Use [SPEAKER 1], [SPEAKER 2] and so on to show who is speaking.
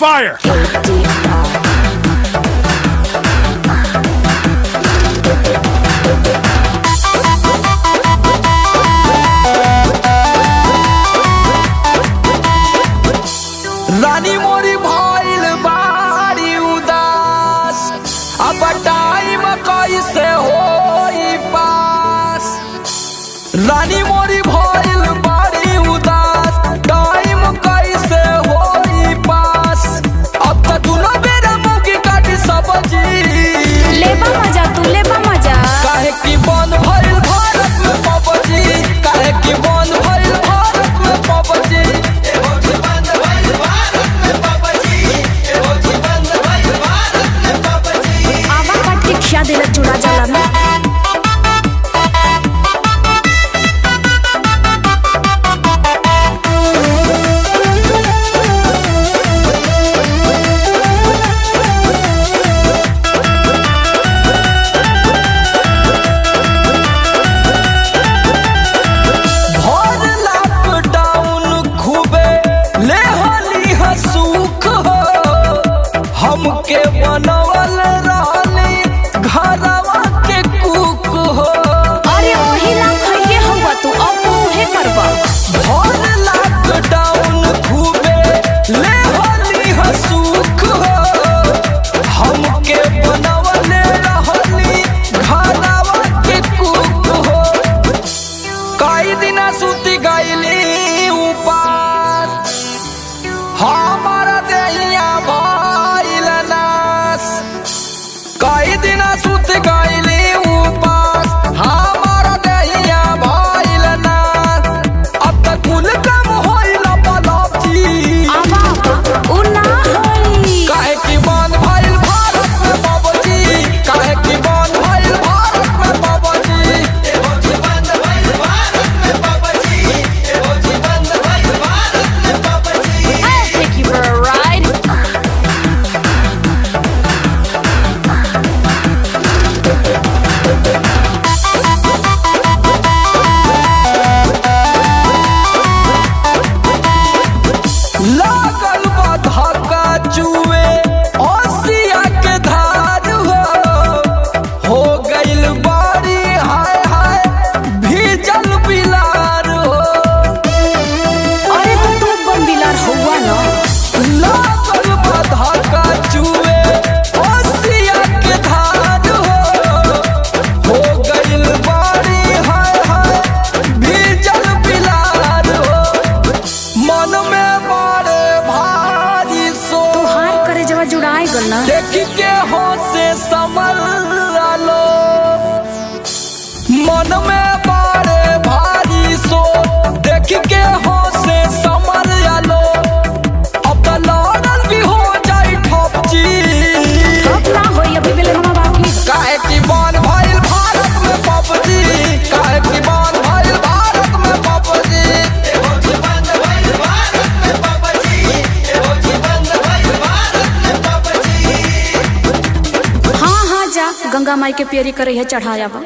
[SPEAKER 1] fire!
[SPEAKER 2] रानी मोरी भइल बारी उदास, अब टाइम कैसे होई पास। रानी मोरी भइल बारी उदास, टाइम कैसे होई पास। अब त दुनो बेरा मुगी काटी सब्जी।
[SPEAKER 3] लेबा मजा तू लेबा मजा।
[SPEAKER 2] काहे की बंद भइल भारत में पबजी, काहे की बंद भइल भारत में पबजी।
[SPEAKER 3] दिल जुड़ा जाला ना।
[SPEAKER 2] भर लॉकडाउन खूबे ले हली हसूख हो, हमके बनवल रहली घरवा के कुक हो।
[SPEAKER 3] अरे वही ना खइए होगा तू अब उहे करबा।
[SPEAKER 2] भर लॉकडाउन खूबे ले हली हसूख हो, हमके बनवल रहली घरवा के कुक हो। कई दिना सुती गईली उपास, हमारा देहिया भइल नास। कई दिना सुत गईली उपास, हमारा देहिया भइल नास। अब तक कुल कम होइल पलपजी।
[SPEAKER 3] आवा उ ना होई।
[SPEAKER 2] काहे की बंद भइल भारत में पबजी, काहे की बंद भइल भारत में PUBG.
[SPEAKER 3] I'll take you for a ride.
[SPEAKER 2] लागल बा धक्का जुए ओसिया के धार हो गइल बारी हाय हाय भीजल बिलार हो।
[SPEAKER 3] अरे तू बम्बिलार हुआ ना।
[SPEAKER 2] लागल बा धक्का जुए ओसिया के धार हो गइल बारी हाय हाय भीजल बिलार हो। मन में बड़े भारी सो
[SPEAKER 3] हार करे जवा जुड़ाई गल ना।
[SPEAKER 2] देख के हो से समर लो, मन में बड़े भारी सो देख के हो से समर लो। अब तो लड़ल भी हो जाई ठपजी।
[SPEAKER 3] अब ना होई अभी बेले हम बाकी।
[SPEAKER 2] काहे की बन भइल भारत में पबजी, काहे की बन भइल भारत में पबजी।
[SPEAKER 3] हाँ हाँ जा गंगा माई के पेरी करे है चढ़ाया बा।